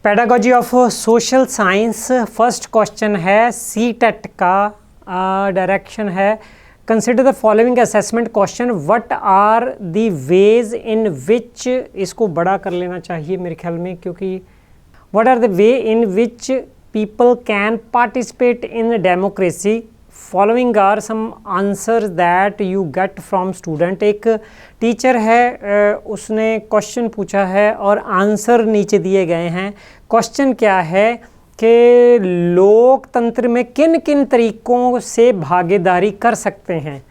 Pedagogy of social science first question है CTET का direction है consider the following assessment question what are the ways in which, इसको बड़ा कर लेना चाहिए मेरे ख्याल में, क्योंकि what are the way in which people can participate in democracy, following are some answer that you get from student. एक टीचर है उसने क्वेश्चन पूछा है और आंसर नीचे दिए गए हैं। क्वेश्चन क्या है कि लोकतंत्र में किन किन तरीक़ों से भागीदारी कर सकते हैं।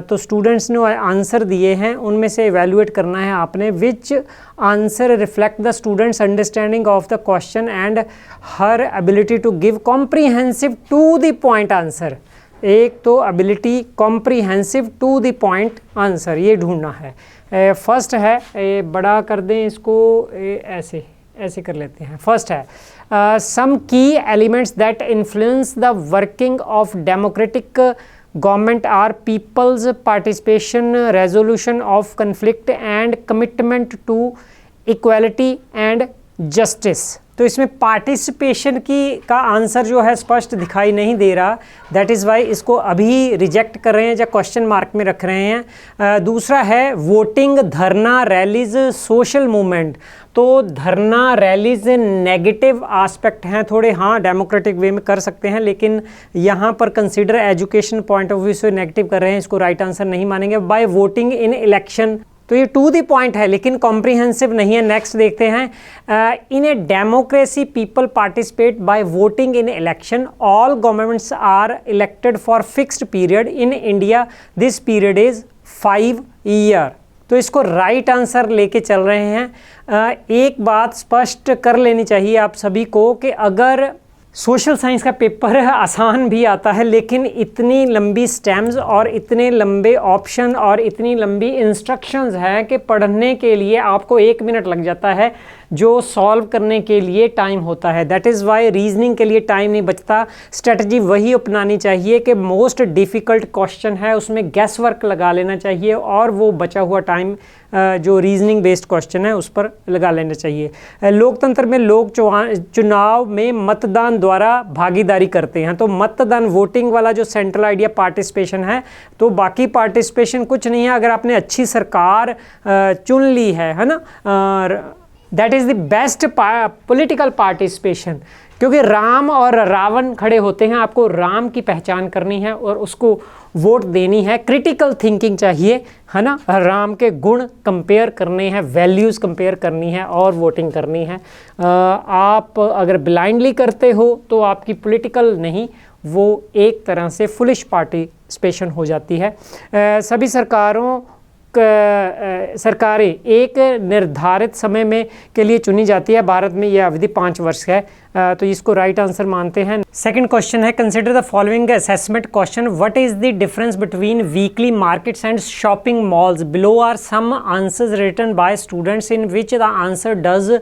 तो स्टूडेंट्स ने आंसर दिए हैं, उनमें से एवेल्युएट करना है आपने which answer reflect the students understanding of the question and her ability to give comprehensive to the point answer. एक तो ability comprehensive to the point answer, ये ढूंढना है। फर्स्ट है, बड़ा कर दें इसको, ऐसे ऐसे कर लेते हैं। फर्स्ट है some key elements that influence the working of democratic government are people's participation, resolution of conflict and commitment to equality and justice. तो इसमें पार्टिसिपेशन का आंसर जो है स्पष्ट दिखाई नहीं दे रहा, दैट इज़ वाई इसको अभी रिजेक्ट कर रहे हैं या क्वेश्चन मार्क में रख रहे हैं। दूसरा है वोटिंग, धरना, रैलीज, सोशल मूवमेंट। तो धरना, रैलीज नेगेटिव आस्पेक्ट हैं थोड़े, हाँ डेमोक्रेटिक वे में कर सकते हैं, लेकिन यहाँ पर consider education point of view से नेगेटिव कर रहे हैं, इसको राइट आंसर नहीं मानेंगे। बाय वोटिंग इन इलेक्शन, तो ये टू द पॉइंट है लेकिन कॉम्प्रीहेंसिव नहीं है। नेक्स्ट देखते हैं, in a democracy people participate by voting in election, all governments are elected for fixed period, in India this period is 5 year. तो इसको राइट आंसर लेके चल रहे हैं। एक बात स्पष्ट कर लेनी चाहिए आप सभी को कि अगर सोशल साइंस का पेपर आसान भी आता है लेकिन इतनी लंबी स्टेम्स और इतने लंबे ऑप्शन और इतनी लंबी इंस्ट्रक्शंस हैं कि पढ़ने के लिए आपको 1 मिनट लग जाता है, जो सॉल्व करने के लिए टाइम होता है। दैट इज़ वाई रीजनिंग के लिए टाइम नहीं बचता। स्ट्रेटजी वही अपनानी चाहिए कि मोस्ट डिफ़िकल्ट क्वेश्चन है उसमें गैस वर्क लगा लेना चाहिए और वो बचा हुआ टाइम जो रीजनिंग बेस्ड क्वेश्चन है उस पर लगा लेना चाहिए। लोकतंत्र में लोग चुनाव में मतदान द्वारा भागीदारी करते हैं। तो मतदान वोटिंग वाला जो सेंट्रल आइडिया पार्टिसिपेशन है, तो बाकी पार्टिसिपेशन कुछ नहीं है। अगर आपने अच्छी सरकार चुन ली है ना, that is the best political participation, क्योंकि राम और रावण खड़े होते हैं, आपको राम की पहचान करनी है और उसको वोट देनी है। क्रिटिकल थिंकिंग चाहिए, है ना, राम के गुण कंपेयर करने हैं, वैल्यूज़ कंपेयर करनी है और वोटिंग करनी है। आप अगर ब्लाइंडली करते हो तो आपकी पॉलिटिकल नहीं, वो एक तरह से फुलिश पार्टिसिपेशन हो जाती है। सभी सरकारें एक निर्धारित समय में के लिए चुनी जाती है। भारत में यह अवधि 5 वर्ष है, तो इसको राइट आंसर मानते हैं। सेकंड क्वेश्चन है consider the following assessment question what is the difference between weekly markets and shopping malls, below are some answers written by students in which the answer does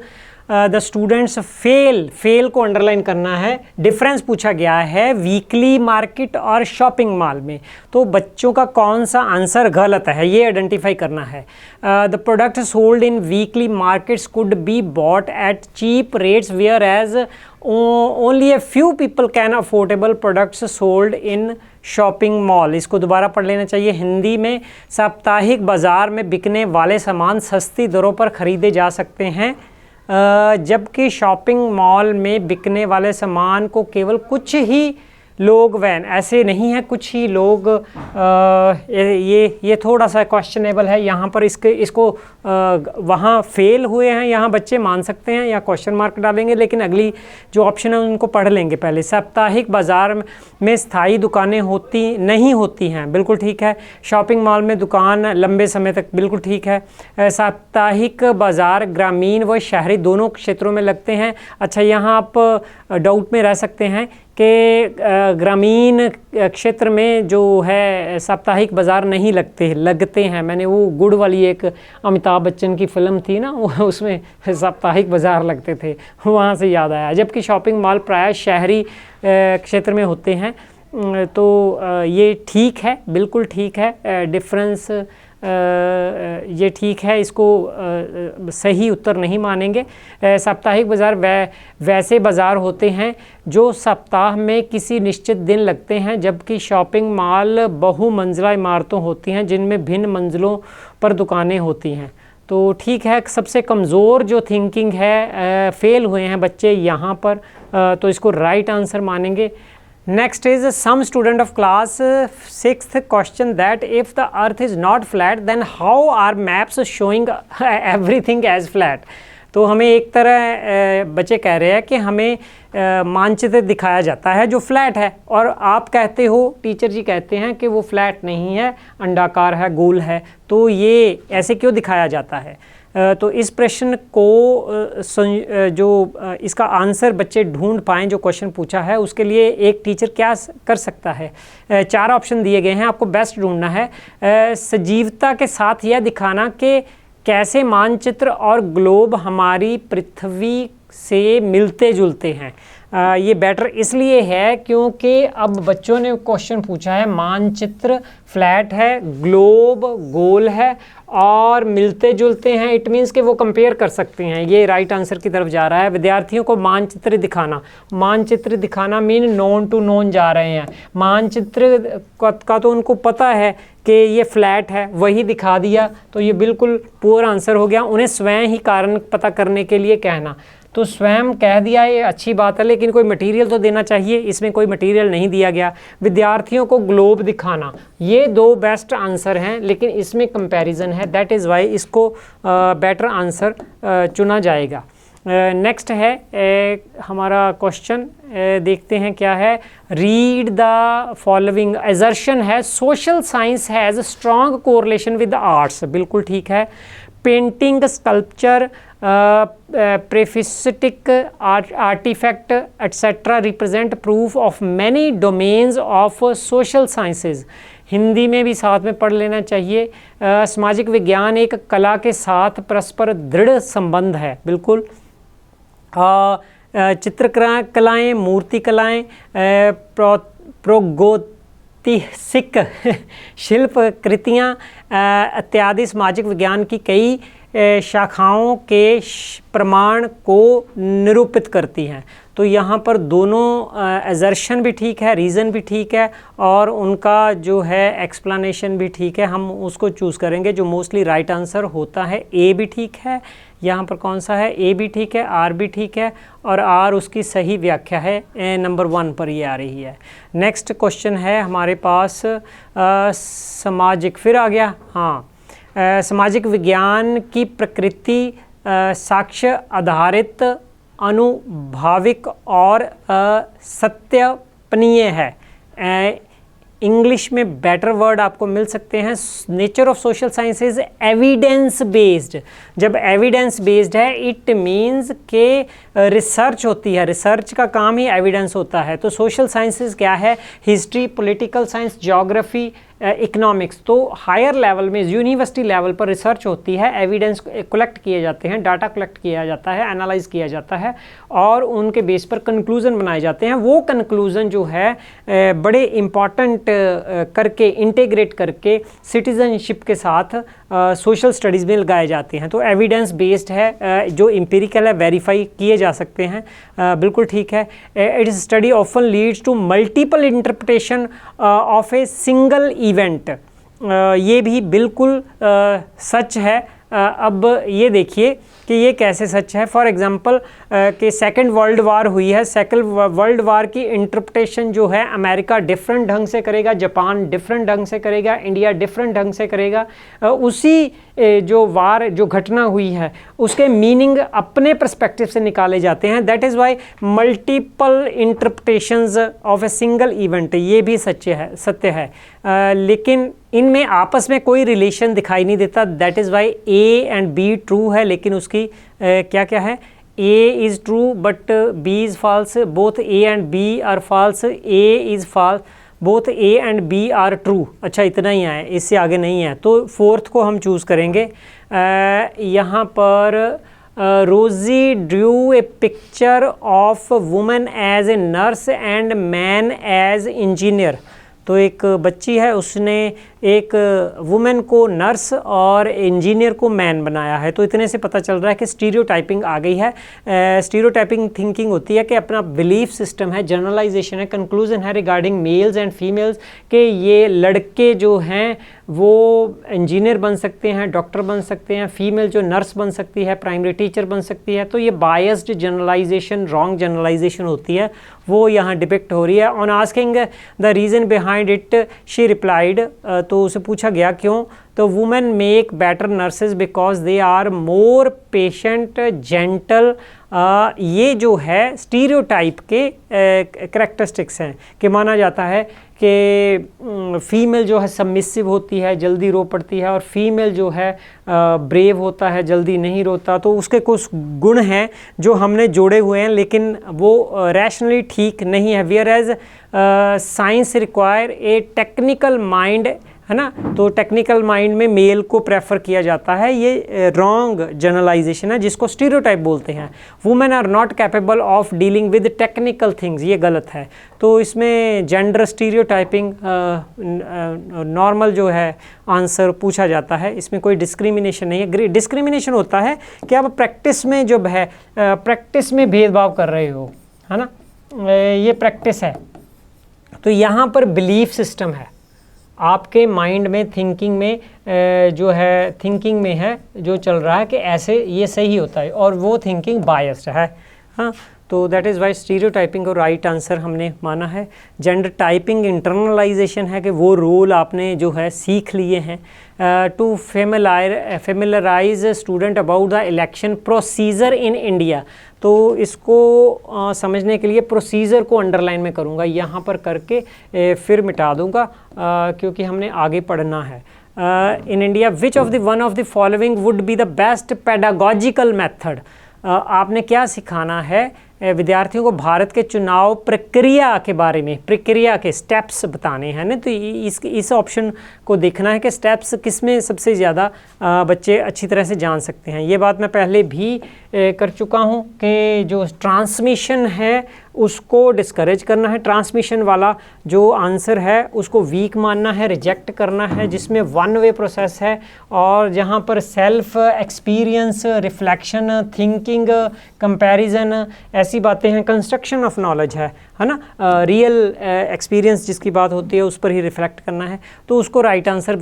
the students fail को underline करना है। Difference पूछा गया है weekly market और shopping mall में, तो बच्चों का कौन सा आंसर गलत है ये आइडेंटिफाई करना है। The product sold in weekly markets could be bought at cheap rates whereas only a few people can affordable products sold in shopping mall. इसको दोबारा पढ़ लेना चाहिए हिंदी में। साप्ताहिक बाजार में बिकने वाले सामान सस्ती दरों पर खरीदे जा सकते हैं, जबकि शॉपिंग मॉल में बिकने वाले सामान को केवल कुछ ही लोग वैन ऐसे नहीं है, कुछ ही लोग ये थोड़ा सा क्वेश्चनेबल है यहाँ पर। इसको वहाँ फेल हुए हैं यहाँ बच्चे मान सकते हैं या क्वेश्चन मार्क डालेंगे, लेकिन अगली जो ऑप्शन है उनको पढ़ लेंगे पहले। साप्ताहिक बाजार में स्थायी दुकानें नहीं होती हैं, बिल्कुल ठीक है। शॉपिंग मॉल में दुकान लंबे समय तक, बिल्कुल ठीक है। साप्ताहिक बाजार ग्रामीण व शहरी दोनों क्षेत्रों में लगते हैं। अच्छा, यहाँ आप डाउट में रह सकते हैं कि ग्रामीण क्षेत्र में जो है साप्ताहिक बाज़ार नहीं लगते हैं। मैंने वो गुड़ वाली एक अमिताभ बच्चन की फिल्म थी ना, उसमें साप्ताहिक बाज़ार लगते थे, वहाँ से याद आया। जबकि शॉपिंग मॉल प्रायः शहरी क्षेत्र में होते हैं। तो ये ठीक है, बिल्कुल ठीक है। डिफरेंस ये ठीक है, इसको सही उत्तर नहीं मानेंगे। साप्ताहिक बाज़ार वैसे बाज़ार होते हैं जो सप्ताह में किसी निश्चित दिन लगते हैं, जबकि शॉपिंग मॉल बहुमंजिला इमारतों होती हैं जिनमें भिन्न मंजिलों पर दुकानें होती हैं। तो ठीक है, सबसे कमज़ोर जो थिंकिंग है, फेल हुए हैं बच्चे यहाँ पर, तो इसको राइट आंसर मानेंगे। Next is some student of class 6th question that if the earth is not flat then how are maps showing everything as flat. तो हमें एक तरह बच्चे कह रहे हैं कि हमें मानचित्र दिखाया जाता है जो फ्लैट है, और आप कहते हो, टीचर जी कहते हैं कि वो फ्लैट नहीं है, अंडाकार है, गोल है, तो ये ऐसे क्यों दिखाया जाता है। तो इस प्रश्न को जो इसका आंसर बच्चे ढूंढ पाएँ जो क्वेश्चन पूछा है, उसके लिए एक टीचर क्या कर सकता है। 4 ऑप्शन दिए गए हैं, आपको बेस्ट ढूंढना है। सजीवता के साथ यह दिखाना कि कैसे मानचित्र और ग्लोब हमारी पृथ्वी से मिलते जुलते हैं। ये बेटर इसलिए है क्योंकि अब बच्चों ने क्वेश्चन पूछा है, मानचित्र फ्लैट है, ग्लोब गोल है और मिलते जुलते हैं, इट मीन्स कि वो कंपेयर कर सकते हैं। ये राइट आंसर की तरफ जा रहा है। विद्यार्थियों को मानचित्र दिखाना मीन नोन टू नोन जा रहे हैं। मानचित्र का तो उनको पता है कि ये फ्लैट है, वही दिखा दिया, तो ये बिल्कुल पुअर आंसर हो गया। उन्हें स्वयं ही कारण पता करने के लिए कहना, तो स्वयं कह दिया, ये अच्छी बात है, लेकिन कोई मटेरियल तो देना चाहिए, इसमें कोई मटेरियल नहीं दिया गया। विद्यार्थियों को ग्लोब दिखाना, ये 2 बेस्ट आंसर हैं, लेकिन इसमें कंपैरिजन है, दैट इज़ वाई इसको बेटर आंसर चुना जाएगा। नेक्स्ट है हमारा क्वेश्चन, देखते हैं क्या है। रीड द फॉलोइंग असर्शन है, social science has strong correlation with arts, बिल्कुल ठीक है। Painting, sculpture, prehistoric artefact etcetera represent proof of many domains of social sciences, Hindi में भी साथ में पढ़ लेना चाहिए। सामाजिक विज्ञान एक कला के साथ परस्पर दृढ़ संबंध है, बिल्कुल। चित्रकलाएँ, मूर्ति कलाएँ, प्रोगोतिसिक शिल्प कृतियाँ इत्यादि सामाजिक विज्ञान की कई शाखाओं के प्रमाण को निरूपित करती हैं। तो यहाँ पर दोनों असर्शन भी ठीक है, रीज़न भी ठीक है, और उनका जो है एक्सप्लेनेशन भी ठीक है। हम उसको चूज़ करेंगे जो मोस्टली राइट आंसर होता है। ए भी ठीक है, यहाँ पर कौन सा है, ए भी ठीक है, आर भी ठीक है, और आर उसकी सही व्याख्या है, नंबर 1 पर ये आ रही है। नेक्स्ट क्वेश्चन है हमारे पास सामाजिक, फिर आ गया, हाँ, सामाजिक विज्ञान की प्रकृति साक्ष्य आधारित, अनुभाविक और सत्यापनीय है। इंग्लिश में बेटर वर्ड आपको मिल सकते हैं। Nature of social science is evidence based. जब एविडेंस बेस्ड है, इट मीन्स के रिसर्च होती है, रिसर्च का काम ही एविडेंस होता है। तो सोशल साइंसेज क्या है, history, political science, geography, economics. तो हायर लेवल में, यूनिवर्सिटी लेवल पर रिसर्च होती है, एविडेंस कलेक्ट किए जाते हैं, डाटा कलेक्ट किया जाता है, एनालाइज किया जाता है, और उनके बेस पर कंक्लूजन बनाए जाते हैं। वो कंक्लूजन जो है बड़े इम्पॉर्टेंट करके, इंटीग्रेट करके सिटीजनशिप के साथ सोशल स्टडीज़ में लगाए जाते हैं। तो एविडेंस बेस्ड है, जो एम्पिरिकल है, वेरीफाई किए जा सकते हैं, बिल्कुल ठीक है। It is study often leads to multiple interpretation of a single event, ये भी बिल्कुल सच है। अब ये देखिए कि ये कैसे सच है। फॉर एग्जांपल कि सेकंड वर्ल्ड वार हुई है, सेकंड वर्ल्ड वार की इंटरप्रिटेशन जो है अमेरिका डिफरेंट ढंग से करेगा, जापान डिफरेंट ढंग से करेगा, इंडिया डिफरेंट ढंग से करेगा। उसी जो वार, जो घटना हुई है, उसके मीनिंग अपने पर्सपेक्टिव से निकाले जाते हैं। That is Y multiple interpretations of a single event, ये भी सत्य है, लेकिन इनमें आपस में कोई रिलेशन दिखाई नहीं देता। That is why A and B true है, लेकिन उसकी क्या क्या है, A is true but B is false, both A and B are false, A is false, both A and B are true. अच्छा, इतना ही है, इससे आगे नहीं है। तो फोर्थ को हम चूज़ करेंगे। यहाँ पर Rosie drew a picture of women as a nurse and man as engineer. तो एक बच्ची है, उसने एक वुमेन को नर्स और इंजीनियर को मैन बनाया है। तो इतने से पता चल रहा है कि स्टीरियोटाइपिंग आ गई है। स्टीरियोटाइपिंग थिंकिंग होती है कि अपना बिलीफ सिस्टम है, जनरलाइजेशन है, कंक्लूजन है रिगार्डिंग मेल्स एंड फीमेल्स कि ये लड़के जो हैं वो इंजीनियर बन सकते हैं, डॉक्टर बन सकते हैं, फीमेल जो नर्स बन सकती है, प्राइमरी टीचर बन सकती है। तो ये बायस्ड जनरलाइजेशन, रॉन्ग जनरलाइजेशन होती है, वो यहाँ डिपिक्ट हो रही है। On asking the reason behind it she replied, तो उसे पूछा गया क्यों, तो women make better nurses because they are more patient, gentle. ये जो है स्टीरियोटाइप के करैक्टरिस्टिक्स हैं कि माना जाता है कि फ़ीमेल जो है सबमिसिव होती है, जल्दी रो पड़ती है, और फीमेल जो है ब्रेव होता है, जल्दी नहीं रोता। तो उसके कुछ गुण हैं जो हमने जोड़े हुए हैं, लेकिन वो रैशनली ठीक नहीं है। Whereas science require a technical mind, है ना, तो टेक्निकल माइंड में मेल को प्रेफर किया जाता है। ये रॉन्ग जनरलाइजेशन है जिसको स्टीरियोटाइप बोलते हैं। Women are not capable of dealing with technical things, ये गलत है। तो इसमें जेंडर स्टीरियोटाइपिंग नॉर्मल जो है आंसर पूछा जाता है, इसमें कोई डिस्क्रिमिनेशन नहीं है। डिस्क्रिमिनेशन होता है कि आप प्रैक्टिस में जब है प्रैक्टिस में भेदभाव कर रहे हो, है ना, ये प्रैक्टिस है। तो यहाँ पर बिलीफ सिस्टम है आपके माइंड में, थिंकिंग में जो है, थिंकिंग में है जो चल रहा है कि ऐसे ये सही होता है, और वो थिंकिंग बायस्ड है। हाँ, तो दैट इज़ वाई स्टीरियोटाइपिंग को राइट आंसर हमने माना है। जेंडर टाइपिंग इंटरनलाइजेशन है कि वो रोल आपने जो है सीख लिए हैं। To familiarise student about the election procedure in India, तो इसको समझने के लिए प्रोसीजर को अंडरलाइन में करूँगा, यहाँ पर करके फिर मिटा दूँगा क्योंकि हमने आगे पढ़ना है। In India which of the one of the following would be the best pedagogical method, आपने क्या सिखाना है विद्यार्थियों को भारत के चुनाव प्रक्रिया के बारे में, प्रक्रिया के स्टेप्स बताने हैं ना। तो इस ऑप्शन को देखना है कि स्टेप्स किसमें सबसे ज़्यादा बच्चे अच्छी तरह से जान सकते हैं। ये बात मैं पहले भी कर चुका हूँ कि जो ट्रांसमिशन है उसको डिस्करेज करना है, ट्रांसमिशन वाला जो आंसर है उसको वीक मानना है, रिजेक्ट करना है, जिसमें वन वे प्रोसेस है, और जहाँ पर self experience, reflection, thinking, comparison, ऐसी बातें हैं। कंस्ट्रक्शन ऑफ नॉलेज है ना, रियल एक्सपीरियंस जिसकी बात होती है उस पर ही रिफ्लेक्ट करना है, तो उसको राइट आंसर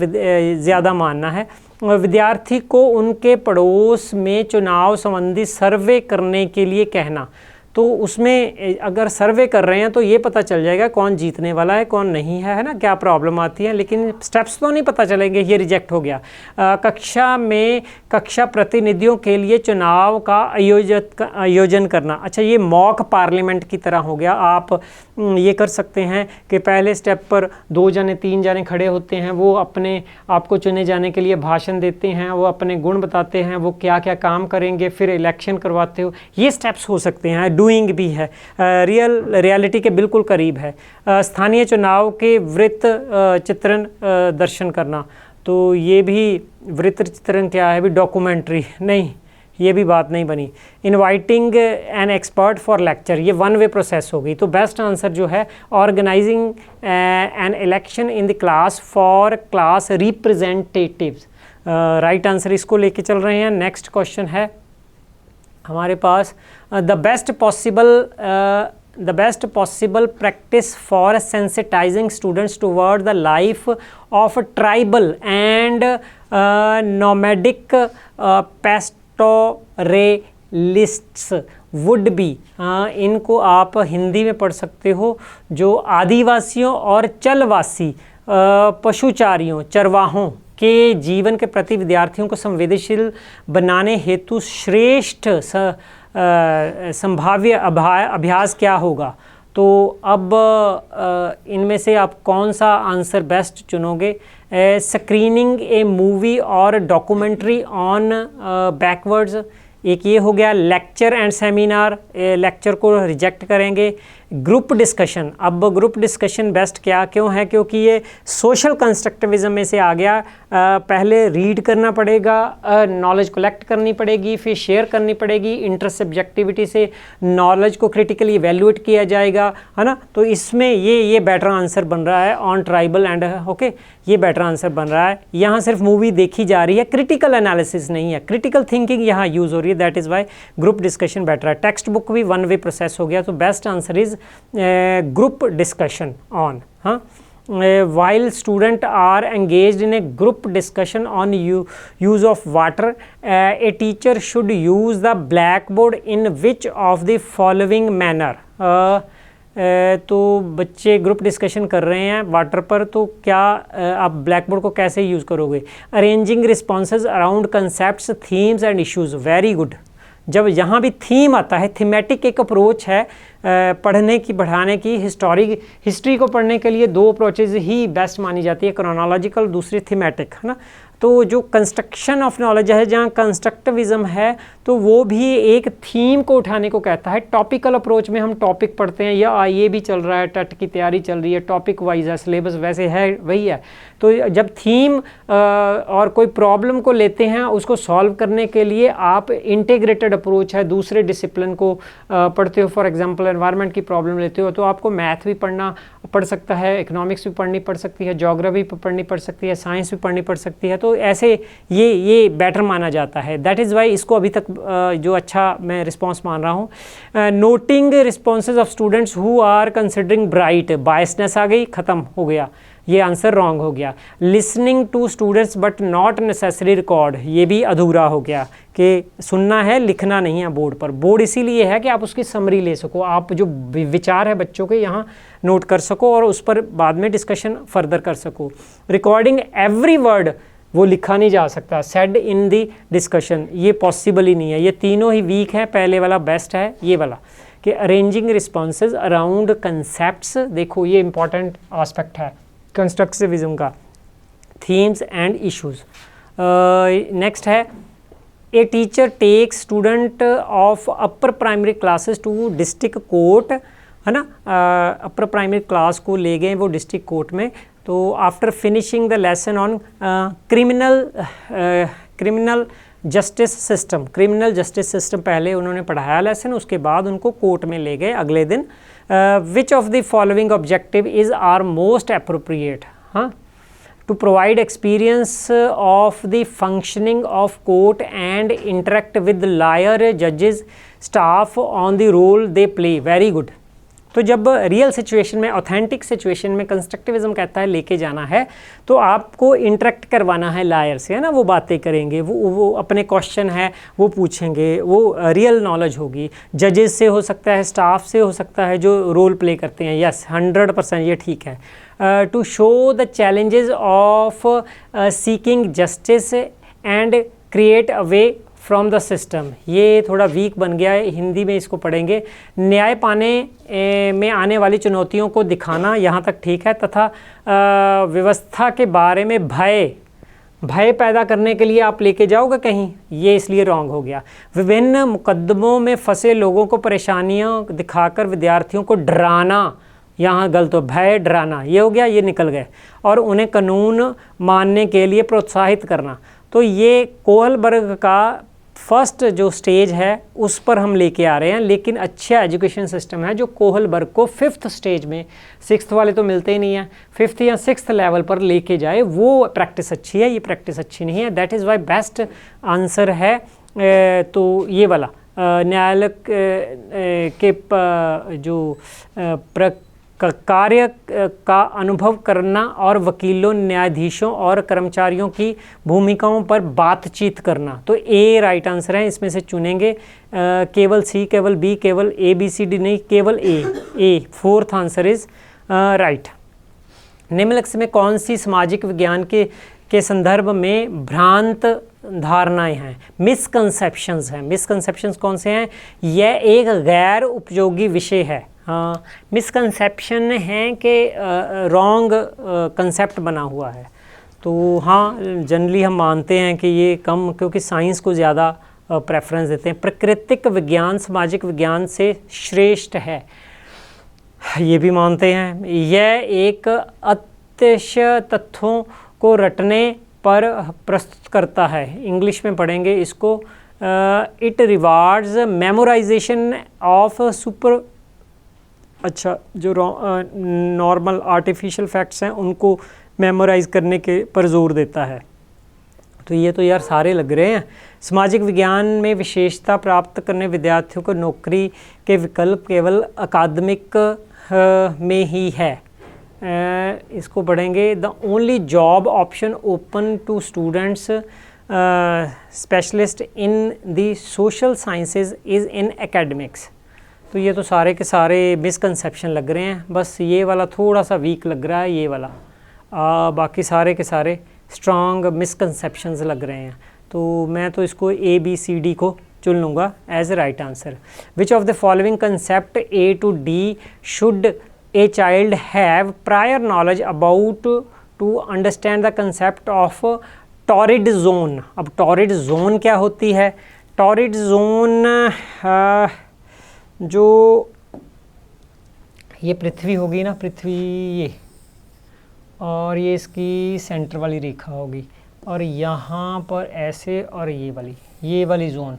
ज़्यादा मानना है। विद्यार्थी को उनके पड़ोस में चुनाव संबंधी सर्वे करने के लिए कहना, तो उसमें अगर सर्वे कर रहे हैं तो ये पता चल जाएगा कौन जीतने वाला है, कौन नहीं है ना, क्या प्रॉब्लम आती है, लेकिन स्टेप्स तो नहीं पता चलेंगे, ये रिजेक्ट हो गया। कक्षा में कक्षा प्रतिनिधियों के लिए चुनाव का आयोजन करना, अच्छा ये मॉक पार्लियामेंट की तरह हो गया। आप ये कर सकते हैं कि पहले स्टेप पर 2 जने 3 जने खड़े होते हैं, वो अपने आपको चुने जाने के लिए भाषण देते हैं, वो अपने गुण बताते हैं, वो क्या क्या काम करेंगे, फिर इलेक्शन करवाते हो, ये स्टेप्स हो सकते हैं। डूइंग भी है, रियलिटी के बिल्कुल करीब है। स्थानीय चुनाव के वृत्त चित्रण दर्शन करना, तो ये भी वृत्त चित्रण क्या है, भी डॉक्यूमेंट्री नहीं, ये भी बात नहीं बनी। Inviting an expert for lecture, ये वन वे प्रोसेस हो गई। तो बेस्ट आंसर जो है organising an election in the class for class representatives, right answer इसको लेके चल रहे हैं। नेक्स्ट क्वेश्चन है हमारे पास, the best possible practice for sensitising students toward the life of tribal and nomadic pastoralists would be, इनको आप हिंदी में पढ़ सकते हो, जो आदिवासियों और चलवासी पशुचारियों, चरवाहों के जीवन के प्रति विद्यार्थियों को संवेदनशील बनाने हेतु श्रेष्ठ संभाव्य अभ्यास क्या होगा। तो अब इनमें से आप कौन सा आंसर बेस्ट चुनोगे। स्क्रीनिंग ए मूवी और डॉक्यूमेंट्री ऑन बैकवर्ड्स, एक ये हो गया। लेक्चर एंड सेमिनार, लेक्चर को रिजेक्ट करेंगे। ग्रुप डिस्कशन, अब ग्रुप डिस्कशन बेस्ट क्या क्यों है, क्योंकि ये सोशल कंस्ट्रक्टिविज्म में से आ गया। पहले रीड करना पड़ेगा, नॉलेज कलेक्ट करनी पड़ेगी, फिर शेयर करनी पड़ेगी, इंटर सब्जेक्टिविटी से नॉलेज को क्रिटिकली इवेल्युएट किया जाएगा, है ना। तो इसमें ये बेटर आंसर बन रहा है ऑन ट्राइबल एंड ओके, ये बेटर आंसर बन रहा है। यहाँ सिर्फ मूवी देखी जा रही है, क्रिटिकल एनालिसिस नहीं है, क्रिटिकल थिंकिंग यहाँ यूज़ हो रही है, that is Y group discussion better है। टेक्स्ट बुक भी वन वे प्रोसेस हो गया, तो best answer is group discussion on. हाँ, while students are engaged in a group discussion on use of water, a teacher should use the blackboard in which of the following manner। तो बच्चे group discussion कर रहे हैं water पर, तो क्या आप ब्लैक बोर्ड को कैसे यूज़ करोगे? Arranging responses around concepts, themes and issues, very good. जब यहाँ भी थीम आता है, थीमेटिक एक अप्रोच है पढ़ने की, बढ़ाने की। हिस्ट्री को पढ़ने के लिए दो अप्रोचेज ही बेस्ट मानी जाती है, क्रोनोलॉजिकल, दूसरी थीमेटिक, है ना। तो जो कंस्ट्रक्शन ऑफ नॉलेज है, जहाँ कंस्ट्रक्टिविज्म है, तो वो भी एक थीम को उठाने को कहता है। टॉपिकल अप्रोच में हम टॉपिक पढ़ते हैं, या ये भी चल रहा है, टेट की तैयारी चल रही है, टॉपिक वाइज है, सिलेबस वैसे है वही है। तो जब थीम और कोई प्रॉब्लम को लेते हैं, उसको सॉल्व करने के लिए आप इंटीग्रेटेड अप्रोच है, दूसरे डिसिप्लिन को पढ़ते हो। फॉर एग्जांपल एनवायरनमेंट की प्रॉब्लम लेते हो, तो आपको मैथ भी पढ़ सकता है, इकोनॉमिक्स भी पढ़नी पड़ सकती है, ज्योग्राफी पढ़नी पड़ सकती है, साइंस भी पढ़नी पड़ सकती है। तो ऐसे ये बेटर माना जाता है, दैट इज़ वाई इसको अभी तक जो अच्छा मैं रिस्पॉन्स मान रहा हूँ। Noting responses of students who are considering bright, biasness आ गई, ख़त्म हो गया, ये आंसर रॉन्ग हो गया। Listening to students but not necessary record, ये भी अधूरा हो गया कि सुनना है, लिखना नहीं है बोर्ड पर। बोर्ड इसीलिए है कि आप उसकी समरी ले सको, आप जो विचार है बच्चों के यहाँ नोट कर सको और उस पर बाद में डिस्कशन फर्दर कर सको। रिकॉर्डिंग एवरी वर्ड, वो लिखा नहीं जा सकता, सेड इन दी डिस्कशन, ये पॉसिबल ही नहीं है। ये तीनों ही वीक है, पहले वाला बेस्ट है, ये वाला कि अरेंजिंग रिस्पॉन्सेज अराउंड कंसेप्ट्स, देखो ये इंपॉर्टेंट एस्पेक्ट है कंस्ट्रक्टिविज्म का, थीम्स एंड इश्यूज। नेक्स्ट है a teacher takes student of upper primary classes to district court, है ना। अपर प्राइमरी क्लास को ले गए वो डिस्ट्रिक्ट कोर्ट में। तो after finishing the lesson on criminal justice system, criminal justice system पहले उन्होंने पढ़ाया लेसन, उसके बाद उनको कोर्ट में ले गए अगले दिन। Which of the following objective is are most appropriate, हाँ, to provide experience of the functioning of court and interact with lawyer, judges, staff on the role they play, very good। तो जब real situation में, authentic situation में constructivism कहता है लेके जाना है, तो आपको इंटरेक्ट करवाना है लायर से, है ना। वो बातें करेंगे, वो अपने क्वेश्चन है वो पूछेंगे, वो रियल नॉलेज होगी। जजेस से हो सकता है, स्टाफ से हो सकता है जो रोल प्ले करते हैं, यस 100% ये ठीक है। To show the challenges of seeking justice and create a way from the system, ये थोड़ा वीक बन गया है, हिंदी में इसको पढ़ेंगे। न्याय पाने में आने वाली चुनौतियों को दिखाना, यहाँ तक ठीक है, तथा व्यवस्था के बारे में भय पैदा करने के लिए आप लेके जाओगे कहीं, ये इसलिए रॉन्ग हो गया। विभिन्न मुकदमों में फंसे लोगों को परेशानियाँ दिखाकर विद्यार्थियों को डराना, यहाँ गलत हो, भय डराना, ये हो गया, ये निकल गए। और उन्हें कानून मानने के लिए प्रोत्साहित करना, तो ये कोहलबर्ग का फर्स्ट जो स्टेज है उस पर हम लेके आ रहे हैं। लेकिन अच्छा एजुकेशन सिस्टम है जो कोहलबर्ग को 5th स्टेज में, 6th वाले तो मिलते ही नहीं है, 5th या 6th लेवल पर लेके जाए, वो प्रैक्टिस अच्छी है, ये प्रैक्टिस अच्छी नहीं है। That is Y best answer है तो ये वाला, न्यायालय के जो कार्य का अनुभव करना और वकीलों, न्यायाधीशों और कर्मचारियों की भूमिकाओं पर बातचीत करना। तो ए राइट आंसर है, इसमें से चुनेंगे केवल सी, केवल बी, केवल ए बी सी डी नहीं, केवल ए 4th आंसर इज राइट। निम्नलिखित में कौन सी सामाजिक विज्ञान के संदर्भ में भ्रांत धारणाएं हैं, मिसकंसेप्शंस हैं। मिसकंसेप्शंस कौन से हैं? यह एक गैर उपयोगी विषय है। हाँ, मिसकंसेप्शन है कि रॉन्ग कंसेप्ट बना हुआ है। तो हाँ, जनरली हम मानते हैं कि ये कम, क्योंकि साइंस को ज़्यादा प्रेफरेंस देते हैं। प्राकृतिक विज्ञान सामाजिक विज्ञान से श्रेष्ठ है। ये भी मानते हैं। यह एक अत्यश्य तथ्यों को रटने पर प्रस्तुत करता है। इंग्लिश में पढ़ेंगे इसको, it rewards memorisation of super, अच्छा जो नॉर्मल आर्टिफिशियल फैक्ट्स हैं उनको मेमोराइज करने के पर जोर देता है। तो ये तो यार सारे लग रहे हैं। सामाजिक विज्ञान में विशेषता प्राप्त करने विद्यार्थियों को नौकरी के विकल्प केवल अकादमिक में ही है। इसको पढ़ेंगे, the only job option open to students specialist in the social sciences is in academics. तो ये तो सारे के सारे मिसकंसेप्शन लग रहे हैं, बस ये वाला थोड़ा सा वीक लग रहा है ये वाला, बाकी सारे के सारे स्ट्रॉन्ग मिसकंसेप्शंस लग रहे हैं। तो मैं तो इसको ABCD को चुन लूँगा as a right answer. Which of the following concept A to D should a child have prior knowledge about to understand the concept of torrid zone. अब टॉरिड जोन क्या होती है? टॉरिड जोन जो ये पृथ्वी होगी ना, पृथ्वी ये, और ये इसकी सेंटर वाली रेखा होगी, और यहाँ पर ऐसे, और ये वाली जोन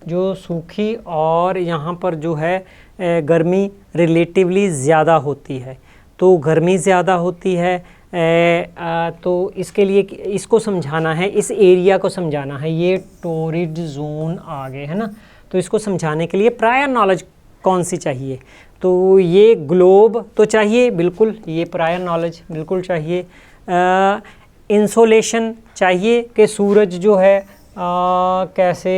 जो सूखी, और यहाँ पर जो है गर्मी रिलेटिवली ज़्यादा होती है। तो गर्मी ज़्यादा होती है, तो इसके लिए इसको समझाना है, इस एरिया को समझाना है। ये टॉरिड जोन आ गए है ना, तो इसको समझाने के लिए प्रायर नॉलेज कौन सी चाहिए? तो ये ग्लोब तो चाहिए बिल्कुल, ये प्रायर नॉलेज बिल्कुल चाहिए। इंसोलेशन चाहिए कि सूरज जो है कैसे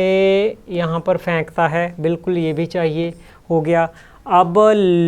यहाँ पर फेंकता है, बिल्कुल ये भी चाहिए, हो गया। अब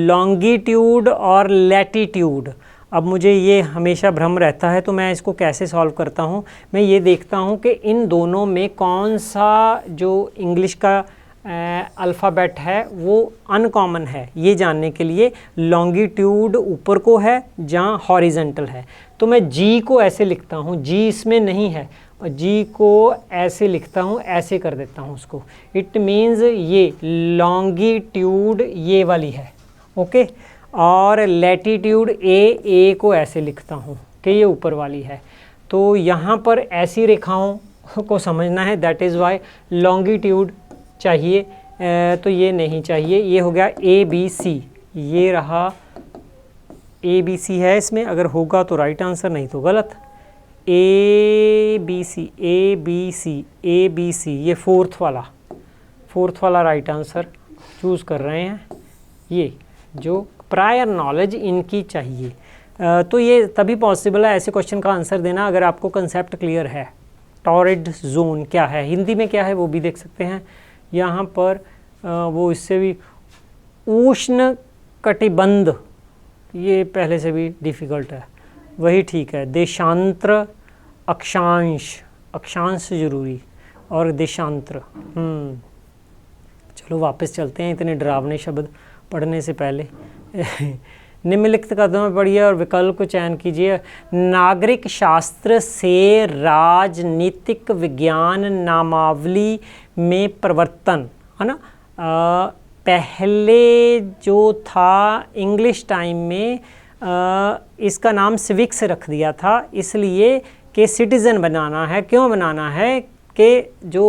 लॉन्गिट्यूड और लैटिट्यूड, अब मुझे ये हमेशा भ्रम रहता है, तो मैं इसको कैसे सॉल्व करता हूँ? मैं ये देखता हूँ कि इन दोनों में कौन सा जो इंग्लिश का अल्फ़ाबेट है वो अनकॉमन है। ये जानने के लिए लॉन्गिट्यूड ऊपर को है जहाँ हॉरिजेंटल है, तो मैं जी को ऐसे लिखता हूँ, जी इसमें नहीं है, और जी को ऐसे लिखता हूँ, ऐसे कर देता हूँ उसको। इट मीन्स ये लॉन्गिट्यूड ये वाली है, ओके। और लैटिट्यूड ए को ऐसे लिखता हूँ कि ये ऊपर वाली है। तो यहाँ पर ऐसी रेखाओं को समझना है, दैट इज़ वाई लॉन्गिट्यूड चाहिए, तो ये नहीं चाहिए। ये हो गया ABC, ये रहा ABC है इसमें, अगर होगा तो राइट आंसर, नहीं तो गलत। ABC ये फोर्थ वाला राइट आंसर चूज़ कर रहे हैं। ये जो प्रायर नॉलेज इनकी चाहिए, तो ये तभी पॉसिबल है ऐसे क्वेश्चन का आंसर देना अगर आपको कंसेप्ट क्लियर है। टॉरिड जोन क्या है, हिंदी में क्या है वो भी देख सकते हैं यहाँ पर। वो इससे भी उष्ण कटिबंध, ये पहले से भी डिफ़िकल्ट है, वही ठीक है। देशांतर, अक्षांश ज़रूरी, और देशांतर। चलो वापस चलते हैं इतने डरावने शब्द पढ़ने से पहले। निम्नलिखित कदमों में पढ़िए और विकल्प को चयन कीजिए। नागरिक शास्त्र से राजनीतिक विज्ञान नामावली में परिवर्तन, है ना। पहले जो था इंग्लिश टाइम में इसका नाम सिविक्स रख दिया था, इसलिए कि सिटीज़न बनाना है। क्यों बनाना है? कि जो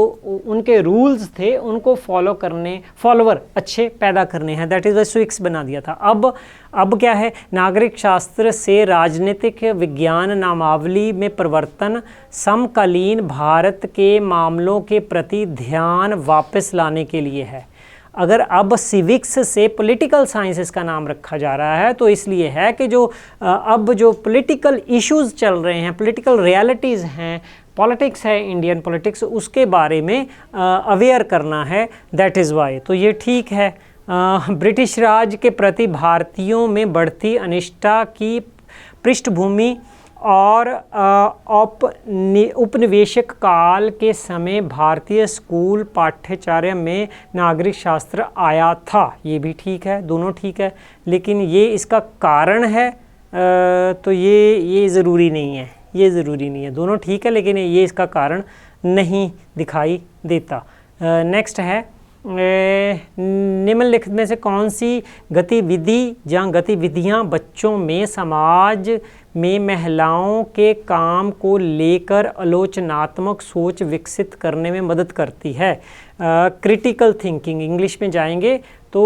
उनके रूल्स थे उनको फॉलोवर अच्छे पैदा करने हैं, दैट इज़ वाई सिविक्स बना दिया था। अब क्या है? नागरिक शास्त्र से राजनीतिक विज्ञान नामावली में परिवर्तन समकालीन भारत के मामलों के प्रति ध्यान वापस लाने के लिए है। अगर अब सिविक्स से पॉलिटिकल साइंसेस का नाम रखा जा रहा है तो इसलिए है कि जो अब जो पॉलिटिकल इश्यूज़ चल रहे हैं, पॉलिटिकल रियलिटीज़ हैं, पॉलिटिक्स है, इंडियन पॉलिटिक्स, उसके बारे में अवेयर करना है, दैट इज़ वाई। तो ये ठीक है। ब्रिटिश राज के प्रति भारतीयों में बढ़ती अनिष्ठा की पृष्ठभूमि और उपनिवेशिक काल के समय भारतीय स्कूल पाठ्यचर्या में नागरिक शास्त्र आया था, ये भी ठीक है, दोनों ठीक है। लेकिन ये इसका कारण है तो ये ज़रूरी नहीं है, ये ज़रूरी नहीं है। दोनों ठीक है लेकिन ये इसका कारण नहीं दिखाई देता। नेक्स्ट है निम्नलिखित में से कौन सी गतिविधि या गतिविधियां बच्चों में समाज में महिलाओं के काम को लेकर आलोचनात्मक सोच विकसित करने में मदद करती है? क्रिटिकल थिंकिंग, इंग्लिश में जाएंगे तो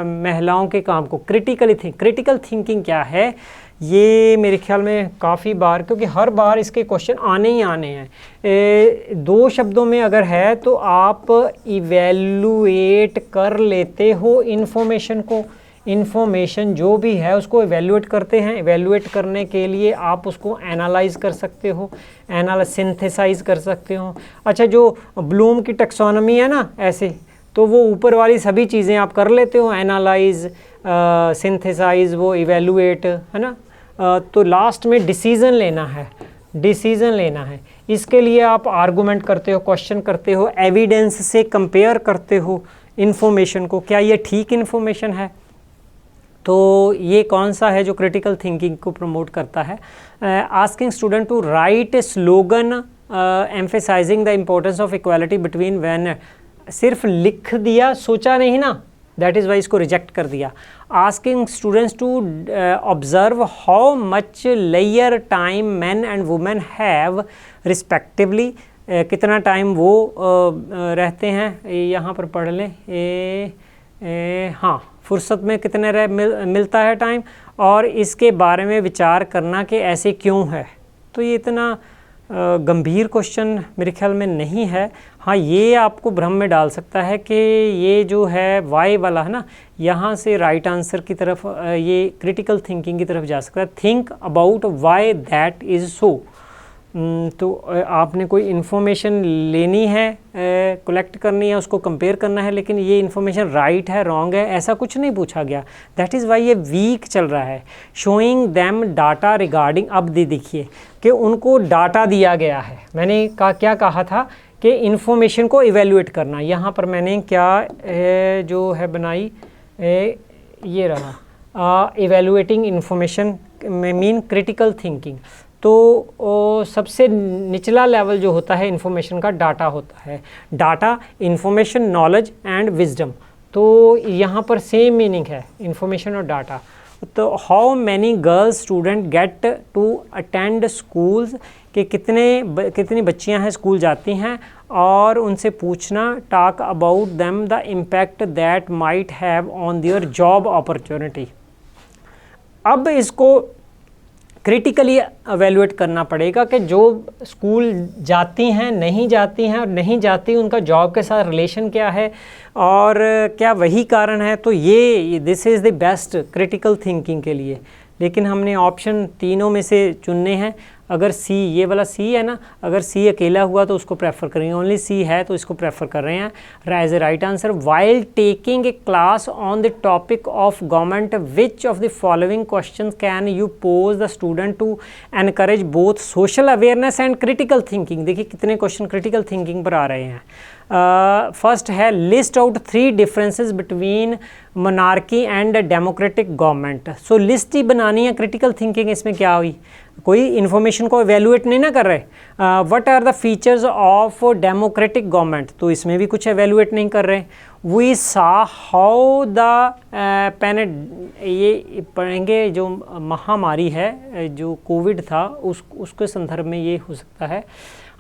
महिलाओं के काम को क्रिटिकल थिंकिंग क्या है, ये मेरे ख्याल में काफ़ी बार, क्योंकि हर बार इसके क्वेश्चन आने ही आने हैं। दो शब्दों में अगर है तो आप इवेल्युएट कर लेते हो इन्फॉर्मेशन को, इन्फॉर्मेशन जो भी है उसको इवेल्युएट करते हैं। इवेल्युएट करने के लिए आप उसको एनालाइज कर सकते हो, सिंथेसाइज कर सकते हो। अच्छा, जो ब्लूम की टैक्सोनॉमी है ना, ऐसे तो वो ऊपर वाली सभी चीज़ें आप कर लेते हो, एनालाइज, सिंथेसाइज, वो इवेल्युएट, है ना। तो लास्ट में डिसीज़न लेना है। इसके लिए आप आर्गूमेंट करते हो, क्वेश्चन करते हो, एविडेंस से कंपेयर करते हो इन्फॉर्मेशन को, क्या ये ठीक इन्फॉर्मेशन है। तो ये कौन सा है जो क्रिटिकल थिंकिंग को प्रमोट करता है? Asking student to write a slogan emphasising the importance of equality between men, सिर्फ लिख दिया, सोचा नहीं ना, दैट इज़ वाई इसको रिजेक्ट कर दिया। Asking students to observe how much layer time man and women have respectively, कितना टाइम वो रहते हैं, यहाँ पर पढ़ लें, हाँ, फुर्सत में कितने मिलता है टाइम, और इसके बारे में विचार करना कि ऐसे क्यों है। तो ये इतना गंभीर क्वेश्चन मेरे ख्याल में नहीं है। हाँ, ये आपको भ्रम में डाल सकता है कि ये जो है वाई वाला है ना, यहाँ से राइट आंसर की तरफ ये क्रिटिकल थिंकिंग की तरफ जा सकता है। Think about why that is so. तो आपने कोई इन्फॉर्मेशन लेनी है, कलेक्ट करनी है, उसको कंपेयर करना है, लेकिन ये इन्फॉर्मेशन राइट है, रॉन्ग है, ऐसा कुछ नहीं पूछा गया। दैट इज़ वाई ये वीक चल रहा है। शोइंग दैम डाटा रिगार्डिंग, अब देखिए कि उनको डाटा दिया गया है। मैंने क्या कहा था कि इन्फॉर्मेशन को इवेल्युएट करना। यहाँ पर मैंने क्या जो है बनाई, ये रहा, इवेल्युएटिंग इन्फॉर्मेशन में मीन क्रिटिकल थिंकिंग। तो सबसे निचला लेवल जो होता है इन्फॉर्मेशन का, डाटा होता है। Data, information, knowledge and wisdom. तो यहाँ पर सेम मीनिंग है, इन्फॉर्मेशन और डाटा। तो how many girls student get to attend schools, कि कितनी बच्चियाँ हैं स्कूल जाती हैं, और उनसे पूछना, talk about them the impact that might have on their job opportunity. अब इसको क्रिटिकली एवेल्युएट करना पड़ेगा कि जो स्कूल जाती हैं, नहीं जाती हैं, और नहीं जाती उनका जॉब के साथ रिलेशन क्या है, और क्या वही कारण है। तो ये this is the best critical thinking के लिए। लेकिन हमने ऑप्शन तीनों में से चुनने हैं। अगर सी, ये वाला सी है ना, अगर सी अकेला हुआ तो उसको प्रेफर करेंगे, ओनली सी है तो इसको प्रेफर कर रहे हैं as a right answer. While taking a class on the topic of government, which of the following question can you pose the student to encourage both social awareness and critical thinking. देखिए कितने question critical thinking पर आ रहे हैं। First है, list out 3 differences between monarchy and democratic government. So list ही बनानी है। Critical thinking इसमें क्या हुई, कोई इन्फॉर्मेशन को एवेल्युएट नहीं ना कर रहे। What are the features of democratic government, तो इसमें भी कुछ एवेल्युएट नहीं कर रहे। वी सा हाउ द ये पढ़ेंगे, जो महामारी है, जो कोविड था, उसके संदर्भ में ये हो सकता है।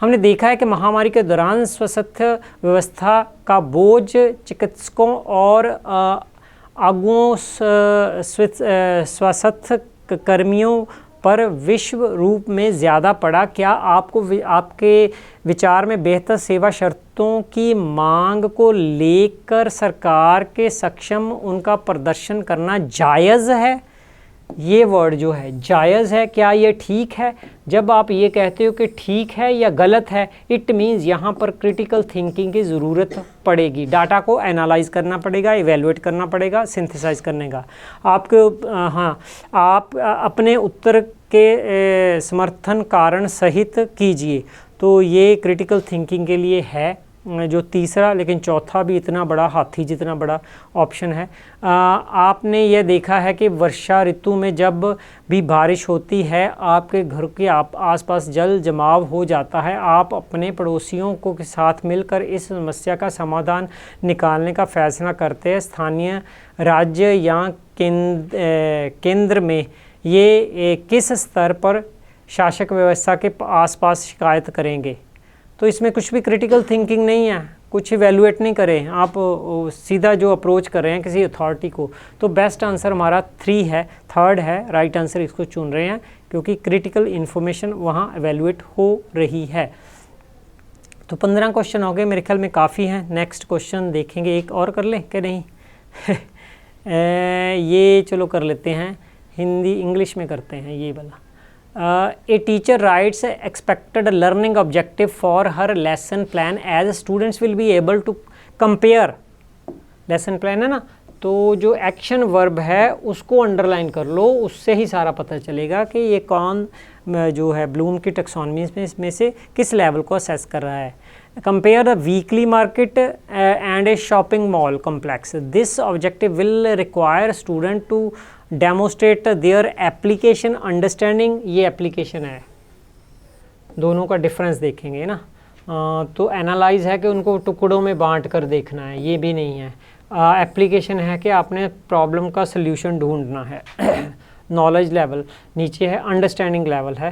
हमने देखा है कि महामारी के दौरान स्वास्थ्य व्यवस्था का बोझ चिकित्सकों और आगुओं स्वास्थ्य कर्मियों पर विश्व रूप में ज़्यादा पड़ा। क्या आपके विचार में बेहतर सेवा शर्तों की मांग को लेकर सरकार के सक्षम उनका प्रदर्शन करना जायज़ है? ये वर्ड जो है जायज़ है, क्या ये ठीक है? जब आप ये कहते हो कि ठीक है या गलत है, इट मीन्स यहाँ पर क्रिटिकल थिंकिंग की ज़रूरत पड़ेगी। डाटा को एनालाइज करना पड़ेगा, इवेल्युएट करना पड़ेगा, सिंथेसाइज करने का। आप अपने उत्तर के समर्थन कारण सहित कीजिए। तो ये क्रिटिकल थिंकिंग के लिए है जो तीसरा लेकिन चौथा भी इतना बड़ा हाथी जितना बड़ा ऑप्शन है। आपने यह देखा है कि वर्षा ऋतु में जब भी बारिश होती है आपके घर के आसपास जल जमाव हो जाता है, आप अपने पड़ोसियों को के साथ मिलकर इस समस्या का समाधान निकालने का फैसला करते हैं। स्थानीय, राज्य या केंद्र में ये किस स्तर पर शासक व्यवस्था के आसपास शिकायत करेंगे। तो इसमें कुछ भी क्रिटिकल थिंकिंग नहीं है, कुछ इवेलुएट नहीं करें आप, सीधा जो अप्रोच कर रहे हैं किसी अथॉरिटी को। तो बेस्ट आंसर हमारा 3 है, थर्ड है राइट आंसर, इसको चुन रहे हैं क्योंकि क्रिटिकल इन्फॉर्मेशन वहाँ इवेलुएट हो रही है। तो 15 क्वेश्चन हो गए, मेरे ख्याल में काफ़ी हैं। नेक्स्ट क्वेश्चन देखेंगे, एक और कर लें कि नहीं ये चलो कर लेते हैं, हिंदी इंग्लिश में करते हैं ये वाला। A teacher writes expected learning objective for her lesson plan as students will be able to compare। lesson plan है ना, तो जो एक्शन वर्ब है उसको अंडरलाइन कर लो, उससे ही सारा पता चलेगा कि ये कौन जो है ब्लूम की टैक्सोनॉमी में से किस लेवल को असेस कर रहा है। Compare the weekly market and a shopping mall complex. This objective will require student to demonstrate their application understanding. ये एप्लीकेशन है, दोनों का डिफरेंस देखेंगे ना। तो एनालाइज है कि उनको टुकड़ों में बांट कर देखना है, ये भी नहीं है। एप्लीकेशन है कि आपने प्रॉब्लम का सल्यूशन ढूंढना है। नॉलेज लेवल नीचे है, अंडरस्टैंडिंग लेवल है